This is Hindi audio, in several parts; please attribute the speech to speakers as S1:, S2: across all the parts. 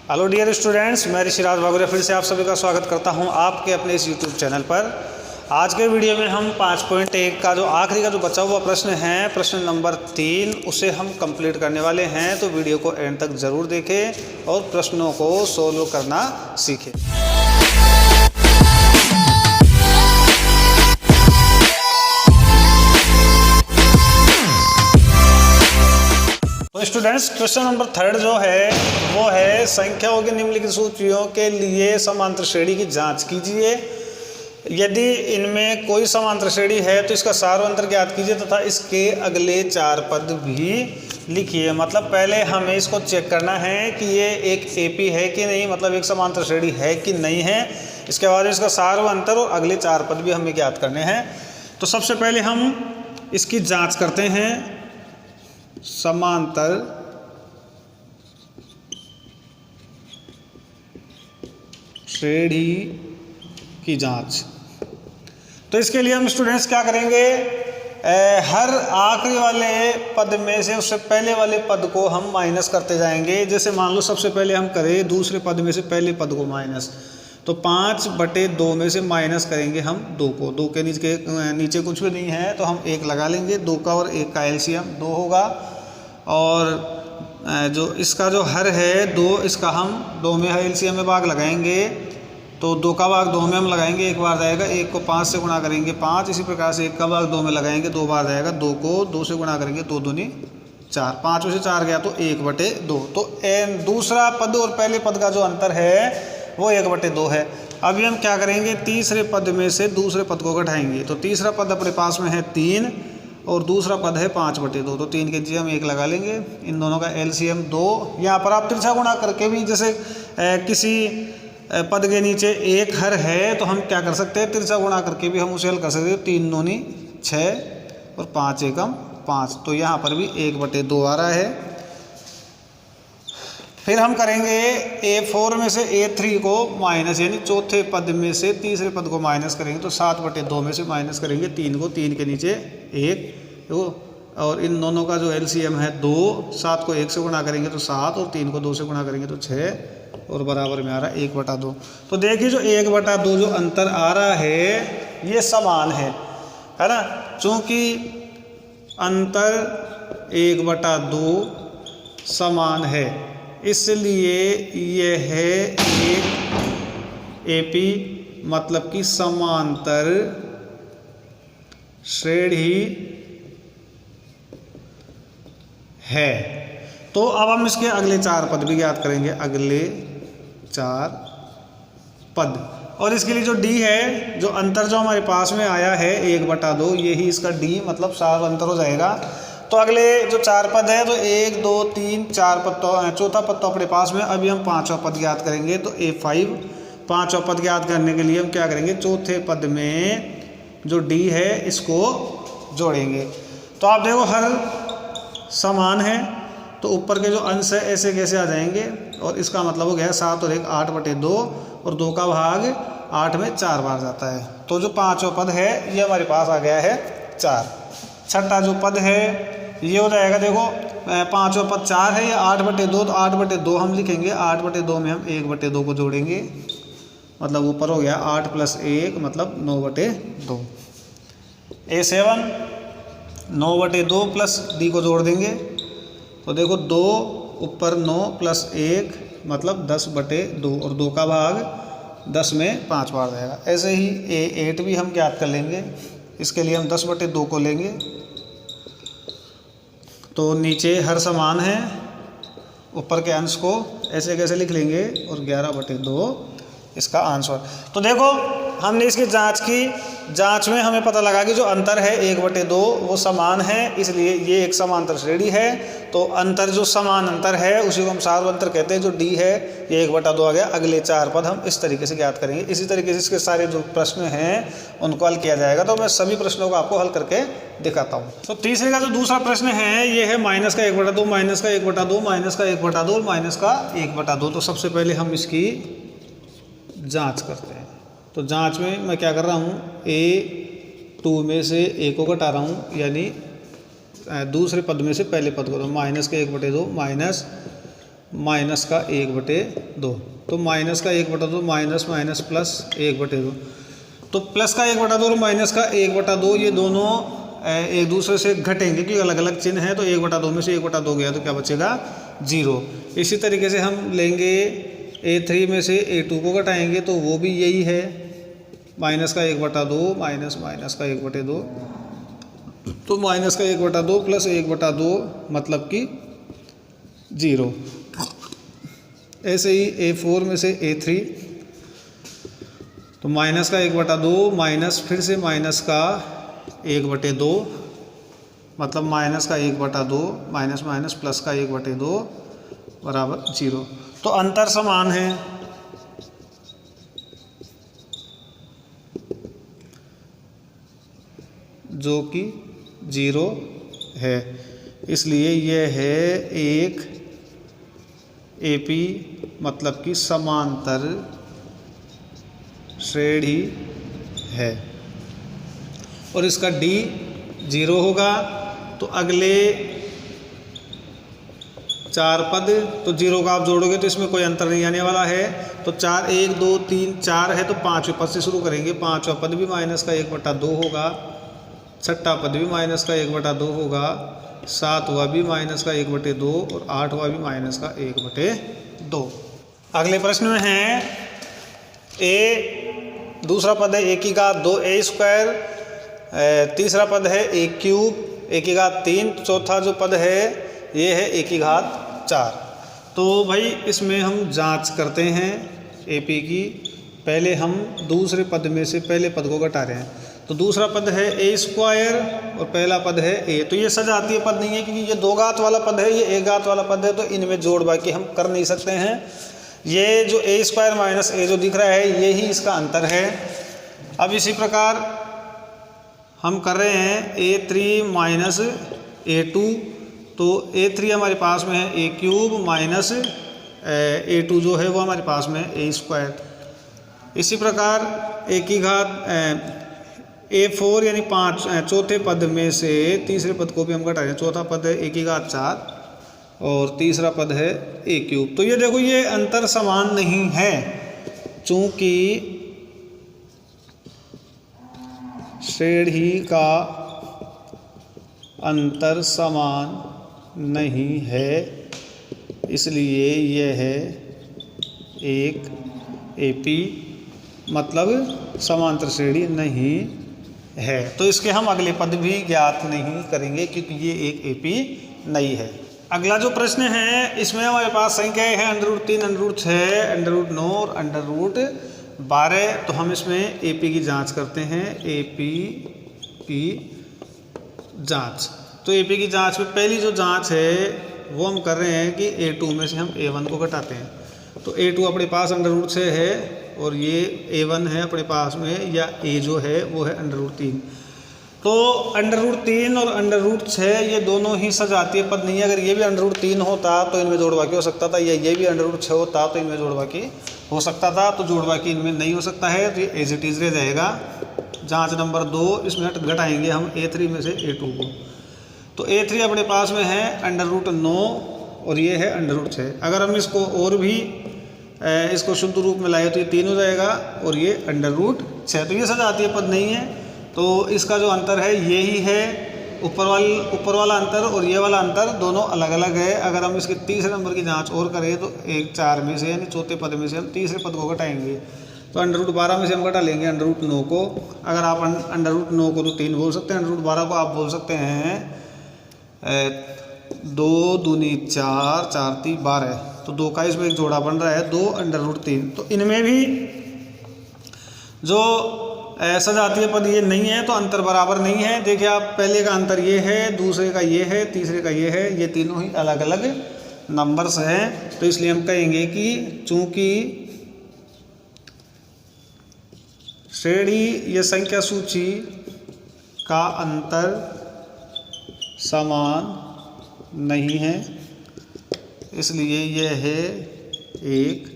S1: हेलो डियर स्टूडेंट्स, मैं ऋषिराज भागुरिया फिर से आप सभी का स्वागत करता हूं आपके अपने इस यूट्यूब चैनल पर। आज के वीडियो में हम 5.1 का जो आखिरी का जो बचा हुआ प्रश्न है, प्रश्न नंबर 3, उसे हम कंप्लीट करने वाले हैं। तो वीडियो को एंड तक ज़रूर देखें और प्रश्नों को सोल्व करना सीखें। तो स्टूडेंट्स, क्वेश्चन नंबर 3 जो है वो है संख्याओं की निम्नलिखित सूचियों के लिए समांतर श्रेणी की जांच कीजिए। यदि इनमें कोई समांतर श्रेणी है तो इसका सार्वंतर ज्ञात कीजिए तथा इसके अगले 4 पद भी लिखिए। मतलब पहले हमें इसको चेक करना है कि ये एक एपी है कि नहीं, मतलब एक समांतर श्रेणी है कि नहीं है। इसके बाद इसका सार्वंतर और अगले 4 पद भी हमें ज्ञात करने हैं। तो सबसे पहले हम इसकी जाँच करते हैं, समांतर श्रेणी की जांच। तो इसके लिए हम स्टूडेंट्स क्या करेंगे, हर आखिरी वाले पद में से उससे पहले वाले पद को हम माइनस करते जाएंगे। जैसे मान लो सबसे पहले हम करें दूसरे पद में से पहले पद को माइनस, तो 5/2 में से माइनस करेंगे हम 2 को। 2 के नीचे कुछ भी नहीं है तो हम 1 लगा लेंगे। 2 का और 1 का एलसीएम 2 होगा। और जो इसका जो हर है 2, इसका हम 2 में एलसीएम में भाग लगाएंगे। तो 2 का भाग 2 में हम लगाएंगे, 1 बार जाएगा। 1 को 5 से गुणा करेंगे 5। इसी प्रकार से 1 का भाग 2 में लगाएंगे, 2 बार जाएगा। 2 को 2 से गुणा करेंगे, 2 दूनी 4, 5 में से 4 गया तो 1/2। तो दूसरा पद और पहले पद का जो अंतर है वो 1/2 है। अभी हम क्या करेंगे, तीसरे पद में से दूसरे पद को घटाएंगे। तो तीसरा पद अपने पास में है 3 और दूसरा पद है 5/2। तो 3 के नीचे हम 1 लगा लेंगे। इन दोनों का एलसीएम 2। यहाँ पर आप तिरछा गुणा करके भी, जैसे किसी पद के नीचे 1 हर है तो हम क्या कर सकते हैं, तिरछा गुणा करके भी हम उसे हल कर सकते हैं। 3 दूनी 6 और 5 एकम 5। तो यहाँ पर भी 1/2 आ रहा है। फिर हम करेंगे A4 में से A3 को माइनस, यानी चौथे पद में से तीसरे पद को माइनस करेंगे। तो 7/2 में से माइनस करेंगे 3 को। 3 के नीचे 1 और इन दोनों का जो एलसीएम है 2। 7 को 1 से गुणा करेंगे तो 7 और 3 को 2 से गुणा करेंगे तो 6 और बराबर में आ रहा है 1/2। तो देखिए जो 1/2 जो अंतर आ रहा है ये समान है ना। चूँकि अंतर 1/2 समान है इसलिए यह है एक एपी, मतलब कि समांतर श्रेणी है। तो अब हम इसके अगले 4 पद भी ज्ञात करेंगे, अगले 4 पद। और इसके लिए जो डी है, जो अंतर जो हमारे पास में आया है 1/2, यही इसका डी मतलब सार्वंतर हो जाएगा। तो अगले जो 4 पद है, तो 1 2 3 4 पद, तो चौथा पद तो अपने पास में। अभी हम 5वां पद ज्ञात करेंगे। तो A5, 5वां पद ज्ञात करने के लिए हम क्या करेंगे, चौथे पद में जो D है इसको जोड़ेंगे। तो आप देखो हर समान है तो ऊपर के जो अंश है ऐसे कैसे आ जाएंगे। और इसका मतलब हो गया 7 और 1 8/2 और 2 का भाग 8 में 4 बार जाता है। तो जो 5वां पद है ये हमारे पास आ गया है 4। छठा जो पद है ये हो जाएगा, देखो 5वां पद 4 है, ये 8/2। तो 8/2 हम लिखेंगे। 8/2 में हम 1/2 को जोड़ेंगे, मतलब ऊपर हो गया 8 + 1 मतलब 9/2। A7 9/2 प्लस D को जोड़ देंगे। तो देखो 2 ऊपर 9 + 1 मतलब 10/2 और 2 का भाग 10 में 5 बार जाएगा। ऐसे ही A8 भी हम ज्ञात कर लेंगे। इसके लिए हम 10/2 को लेंगे। तो नीचे हर समान है, ऊपर के अंश को ऐसे कैसे लिख लेंगे और 11/2 इसका आंसर। तो देखो हमने इसकी जांच की, जांच में हमें पता लगा कि जो अंतर है 1/2 वो समान है, इसलिए ये एक समांतर श्रेणी है। तो अंतर जो समान अंतर है उसी को हम सार्वंतर कहते हैं। जो डी है ये 1/2 आ गया। अगले 4 पद हम इस तरीके से ज्ञात करेंगे। इसी तरीके से इसके सारे जो प्रश्न हैं उनको हल किया जाएगा। तो मैं सभी प्रश्नों को आपको हल करके दिखाता हूँ। तो तीसरे का जो दूसरा प्रश्न है ये है माइनस का 1/2, माइनस का 1/2, माइनस का 1/2 और माइनस का 1/2। तो सबसे पहले हम इसकी जाँच करते हैं। तो जाँच में मैं क्या कर रहा हूँ, A2 में से A को घटा रहा हूँ, यानी दूसरे पद में से पहले पद को। तो माइनस के 1/2 माइनस माइनस का 1/2। तो माइनस का 1/2 माइनस माइनस प्लस 1/2। तो प्लस का 1/2 और माइनस का 1/2 ये दोनों एक दूसरे से घटेंगे क्योंकि अलग अलग चिन्ह है। तो 1/2 में से 1/2 गया तो क्या बचेगा 0। इसी तरीके से हम लेंगे A3 में से A2 को घटाएंगे तो वो भी यही है, माइनस का 1/2 माइनस माइनस का 1/2। तो माइनस का 1/2 प्लस 1/2 मतलब कि 0। ऐसे ही A4 में से A3 तो माइनस का 1/2 माइनस फिर से माइनस का 1/2 मतलब माइनस का 1/2 माइनस माइनस प्लस का 1/2 बराबर 0। तो अंतर समान है। जो कि 0 है, इसलिए यह है एक AP मतलब कि समांतर श्रेणी है। और इसका D 0 होगा। तो अगले 4 पद तो 0 का आप जोड़ोगे तो इसमें कोई अंतर नहीं आने वाला है। तो 4 1 2 3 4 है तो 5वें पद से शुरू करेंगे। 5वां पद भी माइनस का 1/2 होगा। 6ठा पद भी माइनस का 1/2 होगा। 7वां भी माइनस का 1/2 और 8वां भी माइनस का 1/2। अगले प्रश्न में है दूसरा पद है a की घात 2a²। तीसरा पद है a³ a की घात 3। चौथा जो पद है ये है a की घात 4। तो भाई इसमें हम जांच करते हैं AP की। पहले हम दूसरे पद में से पहले पद को घटा रहे हैं। तो दूसरा पद है a² और पहला पद है a। तो ये सजातीय पद नहीं है क्योंकि ये 2 घात वाला पद है, ये 1 घात वाला पद है। तो इनमें जोड़ बाकी हम कर नहीं सकते हैं। ये जो a² माइनस a जो दिख रहा है ये ही इसका अंतर है। अब इसी प्रकार हम कर रहे हैं a3 माइनस a2। तो a3 हमारे पास में है a³ माइनस a2 जो है वो हमारे पास में है a²। इसी प्रकार a की घात a4 यानी 5 चौथे पद में से तीसरे पद को भी हम घटा रहे हैं। चौथा पद है a की घात 4 और तीसरा पद है a³। तो ये देखो ये अंतर समान नहीं है। चूंकि श्रेणी का अंतर समान नहीं है इसलिए यह है एक AP मतलब समांतर श्रेणी नहीं है। तो इसके हम अगले पद भी ज्ञात नहीं करेंगे क्योंकि ये एक AP नहीं है। अगला जो प्रश्न है इसमें हमारे पास संख्याएं हैं √3 √6 √9 और √12। तो हम इसमें AP की जांच करते हैं। AP की जांच, तो AP की जांच में पहली जो जांच है वो हम कर रहे हैं कि A2 में से हम A1 को घटाते हैं। तो A2 अपने पास √6 है और ये A1 है अपने पास में, या A जो है वो है √3। तो √3 और √6 ये दोनों ही सजातीय पद नहीं है। अगर ये भी √3 होता तो इनमें जोड़ बाकी हो सकता था, या ये भी √6 होता तो इनमें जोड़ बाकी हो सकता था। तो जोड़ बाकी इनमें नहीं हो सकता है, तो ये एज इट इज रह जाएगा। जांच नंबर 2, इसमें घटाएंगे हम A3 में से A2 को। तो A3 अपने पास में है √9 और ये है √6। अगर हम इसको और भी इसको शुद्ध रूप में लाए तो ये 3 हो जाएगा और ये √6। तो ये सजातीय पद नहीं है। तो इसका जो अंतर है ये ही है, ऊपर वाला अंतर और ये वाला अंतर दोनों अलग अलग है। अगर हम इसके तीसरे नंबर की जांच और करें तो 4 में से यानी चौथे पद में से हम तीसरे पद को घटाएंगे। तो √12 में से हम घटा लेंगे √9 को। अगर आप √9 को तो 3 बोल सकते हैं, √12 को आप बोल सकते हैं 2 दूनी 4 4 3 12। तो 2 का इसमें एक जोड़ा बन रहा है 2 √3। तो इनमें भी जो सजातीय पद ये नहीं है तो अंतर बराबर नहीं है। देखिए आप, पहले का अंतर ये है, दूसरे का ये है, तीसरे का ये है। ये तीनों ही अलग अलग नंबर्स हैं। तो इसलिए हम कहेंगे कि चूंकि श्रेणी या संख्या सूची का अंतर समान नहीं है इसलिए यह है एक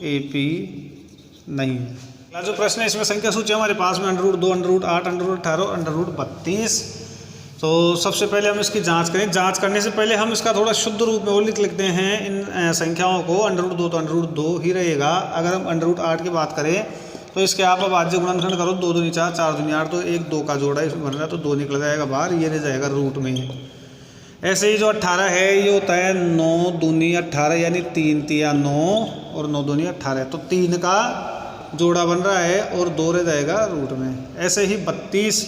S1: AP नहीं है। अगला जो प्रश्न है इसमें संख्या सूची हमारे पास में √2 √8 √18 और √32। तो सबसे पहले हम इसकी जांच करें। जांच करने से पहले हम इसका थोड़ा शुद्ध रूप में और लिख लेते हैं इन संख्याओं को। √2 तो √2 ही रहेगा। अगर हम √8 की बात करें तो इसके आप अभाज्य गुणनखंड करो, 2 दूनी 4, 4 दूनी 8, तो 1 2 का जोड़ा इसमें बन रहा है तो 2 निकल जाएगा बाहर, ये रह जाएगा रूट में। ऐसे ही जो 18 है ये होता है 9 दूनी 18 यानी 3 तिया 9 और 9 दूनी 18, तो 3 का जोड़ा बन रहा है और 2 रह जाएगा रूट में। ऐसे ही 32,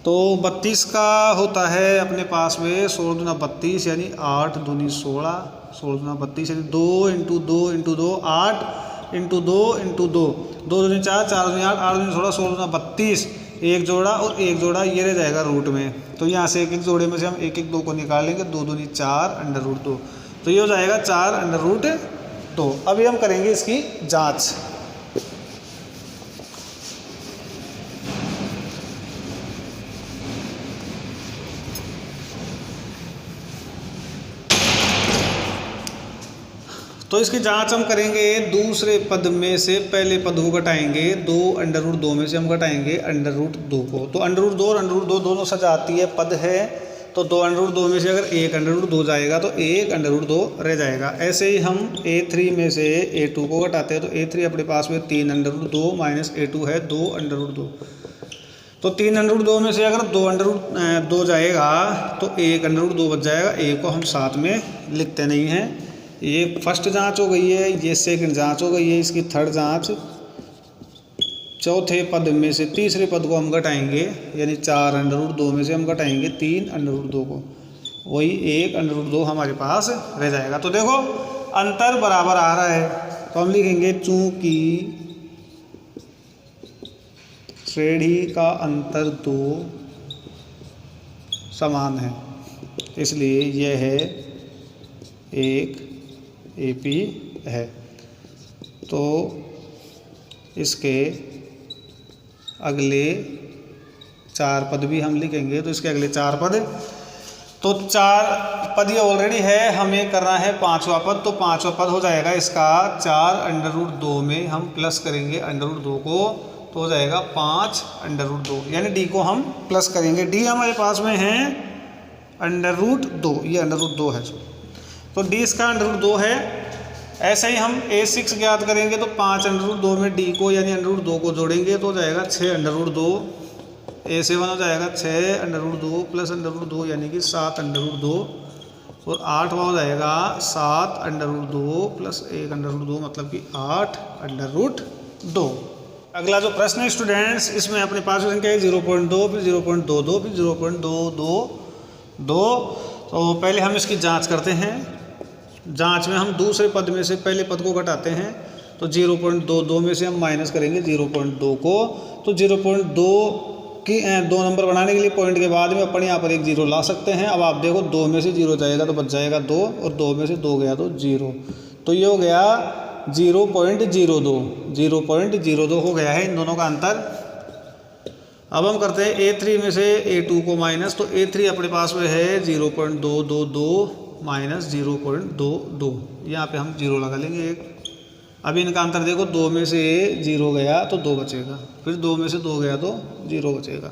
S1: तो 32 का होता है अपने पास में 16 दूना 32 यानी 8 दूनी 16, 16 दूना 32 यानी 2 × 2 × 2 8 × 2 × 2, 2 दूनी 4, 4 दूनी 8, 8 दूनी 16, 16 दूना 32, एक जोड़ा और एक जोड़ा ये रह जाएगा रूट में। तो यहाँ से एक एक जोड़े में से हम 1 1 2 को निकालेंगे, 2 दूनी 4 √2, तो ये हो जाएगा 4 √2। अभी हम करेंगे इसकी जाँच। तो इसकी जांच हम करेंगे, दूसरे पद में से पहले पद को घटाएंगे, 2 √2 में से हम घटाएंगे √2 को। तो √2 और √2 दोनों सजाती है पद है, तो 2 √2 में से अगर 1 √2 जाएगा तो 1 √2 रह जाएगा। ऐसे ही हम A3 में से A2 को घटाते हैं, तो A3 अपने पास में 3 √2 माइनस A2 है 2 √2, तो 3 √2 में से अगर 2 √2 जाएगा तो 1 √2 बच जाएगा। A को हम साथ में लिखते नहीं हैं। ये फर्स्ट जांच हो गई है, ये सेकंड जांच हो गई है, इसकी थर्ड जांच। चौथे पद में से तीसरे पद को हम घटाएंगे, यानी 4 √2 में से हम घटाएंगे 3 √2 को, वही 1 √2 हमारे पास रह जाएगा। तो देखो अंतर बराबर आ रहा है, तो हम लिखेंगे चूंकि श्रेणी का अंतर 2 समान है इसलिए यह है एक AP है। तो इसके अगले 4 पद भी हम लिखेंगे, तो इसके अगले 4 पद, तो 4 पद ये ऑलरेडी है, हमें करना है 5वां पद। तो 5वां पद हो जाएगा इसका 4 √2 में हम प्लस करेंगे √2 को, तो हो जाएगा 5 √2, यानी D को हम प्लस करेंगे। D हमारे पास में है √2, ये √2 है, तो D इसका √2 है। ऐसे ही हम A6 ज्ञात करेंगे, तो 5 √2 में D को यानी √2 को जोड़ेंगे तो हो जाएगा 6 √2। A7 हो जाएगा 6 √2 प्लस √2 यानी कि 7 √2, और 8वां हो जाएगा 7 √2 प्लस 1 √2 मतलब कि 8 √2। अगला जो प्रश्न है स्टूडेंट्स, इसमें अपने पास संख्या है 0.2, फिर 0.22, फिर 0.222। तो पहले हम इसकी जांच करते हैं। जांच में हम दूसरे पद में से पहले पद को घटाते हैं, तो 0.22 में से हम माइनस करेंगे 0.2 को, तो 0.2 की 2 नंबर बनाने के लिए पॉइंट के बाद में अपन यहाँ पर एक 0 ला सकते हैं। अब आप देखो 2 में से 0 जाएगा तो बच जाएगा 2, और 2 में से 2 गया तो 0, तो ये हो गया 0.02, 0.02 हो गया है इन दोनों का अंतर। अब हम करते हैं A3 में से A2 को माइनस, तो A3 अपने पास में है 0.222 माइनस 0.22, यहाँ पे हम 0 लगा लेंगे एक। अभी इनका अंतर देखो, 2 में से 0 गया तो 2 बचेगा, फिर 2 में से 2 गया तो 0 बचेगा,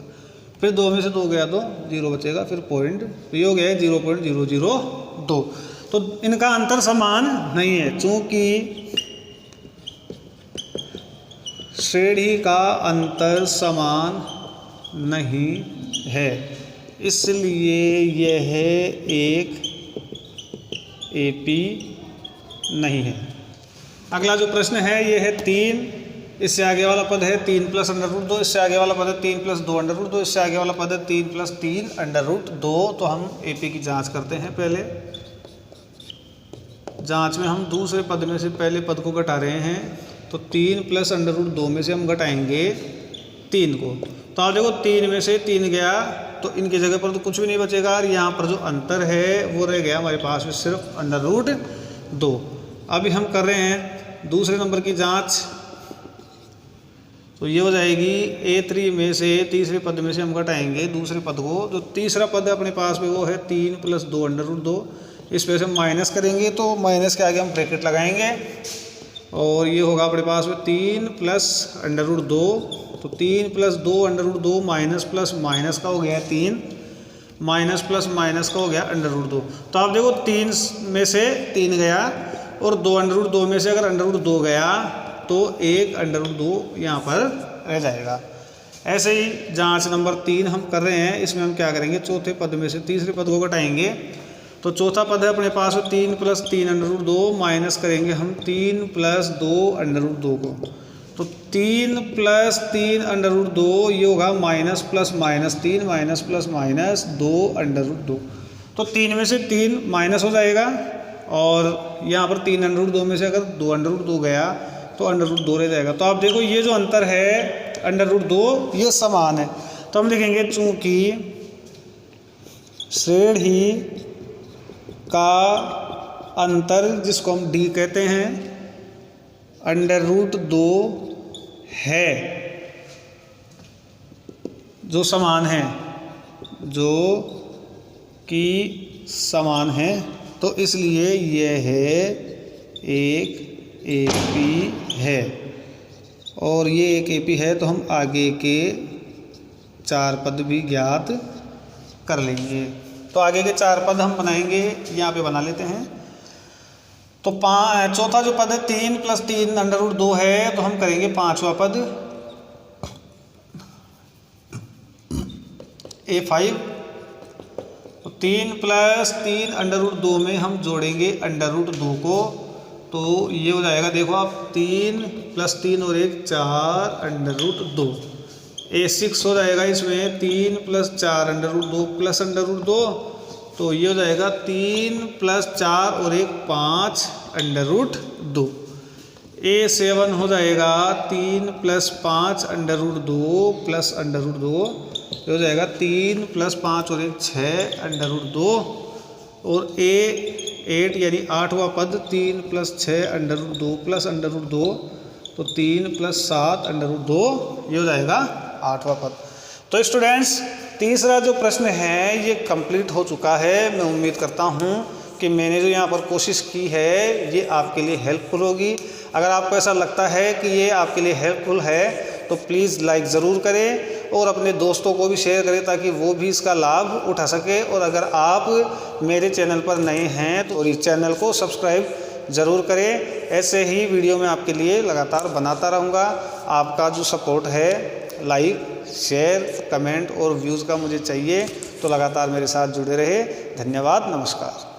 S1: फिर 2 में से 2 गया तो 0 बचेगा, फिर पॉइंट, तो ये हो गया 0.002। तो इनका अंतर समान नहीं है, चूँकि श्रेणी का अंतर समान नहीं है इसलिए यह एक AP नहीं है। अगला जो प्रश्न है ये है 3, इससे आगे वाला पद है 3 + √2, इससे आगे वाला पद है 3 + 2 √2, इससे आगे वाला पद है 3 + 3 √2। तो हम AP की जांच करते हैं। पहले जांच में हम दूसरे पद में से पहले पद को घटा रहे हैं, तो 3 + √2 में से हम घटाएंगे 3 को, तो आप देखो 3 में से 3 गया तो इनकी जगह पर तो कुछ भी नहीं बचेगा, और यहाँ पर जो अंतर है वो रह गया हमारे पास में सिर्फ √2। अभी हम कर रहे हैं दूसरे नंबर की जांच, तो ये हो जाएगी A3 में से तीसरे पद में से हम घटाएंगे दूसरे पद को, जो तीसरा पद अपने पास में वो है 3 + 2 √2, इस पर से हम माइनस करेंगे, तो माइनस के आगे हम ब्रैकेट लगाएंगे, और ये होगा अपने पास में 3 + √2, तो 3 + 2 √2 माइनस प्लस माइनस का हो गया 3, माइनस प्लस माइनस का हो गया √2। तो आप देखो 3 में से 3 गया और 2 √2 में से अगर √2 गया तो 1 √2 यहाँ पर रह जाएगा। ऐसे ही जांच नंबर 3 हम कर रहे हैं। इसमें हम क्या करेंगे, चौथे पद में से तीसरे पद को घटाएंगे। तो चौथा पद है अपने पास 3 + 3 √2 माइनस करेंगे हम 3 + 2 √2 को। तो 3 + 3 √2 ये होगा minus plus minus 3 minus plus minus 2 √2। तो 3 में से 3 माइनस हो जाएगा और यहाँ पर 3 √2 में से अगर 2 √2 गया तो √2 रह जाएगा। तो आप देखो ये जो अंतर है √2 ये समान है। तो हम लिखेंगे चूंकि श्रेणी का अंतर जिसको हम d कहते हैं √2 है, जो समान है, जो कि समान है, तो इसलिए यह एक AP है। और ये एक AP है तो हम आगे के 4 पद भी ज्ञात कर लेंगे। तो आगे के 4 पद हम बनाएंगे, यहाँ पे बना लेते हैं। तो चौथा जो पद है 3 + 3 √2 है, तो हम करेंगे 5वां पद A5। तो 3 + 3 √2 में हम जोड़ेंगे √2 को, तो ये हो जाएगा, देखो आप 3 + 3 और 1 4 √2। A6 हो जाएगा इसमें 3 + 4 √2 प्लस √2, तो ये हो जाएगा 3 + 4 और 1 5 √2। A7 हो जाएगा 3 + 5 √2 प्लस √2, ये हो जाएगा 3 + 5 और 1 6 √2। और A8 यानी 8वां पद 3 + 6 √2 प्लस √2, तो 3 + 7 √2, ये हो जाएगा 8वां पद। तो स्टूडेंट्स तीसरा जो प्रश्न है ये कंप्लीट हो चुका है। मैं उम्मीद करता हूँ कि मैंने जो यहाँ पर कोशिश की है ये आपके लिए हेल्पफुल होगी। अगर आपको ऐसा लगता है कि ये आपके लिए हेल्पफुल है तो प्लीज़ लाइक ज़रूर करें और अपने दोस्तों को भी शेयर करें ताकि वो भी इसका लाभ उठा सके। और अगर आप मेरे चैनल पर नए हैं तो इस चैनल को सब्सक्राइब ज़रूर करें। ऐसे ही वीडियो मैं आपके लिए लगातार बनाता रहूँगा। आपका जो सपोर्ट है, लाइक, शेयर, कमेंट और व्यूज़ का मुझे चाहिए, तो लगातार मेरे साथ जुड़े रहे। धन्यवाद, नमस्कार।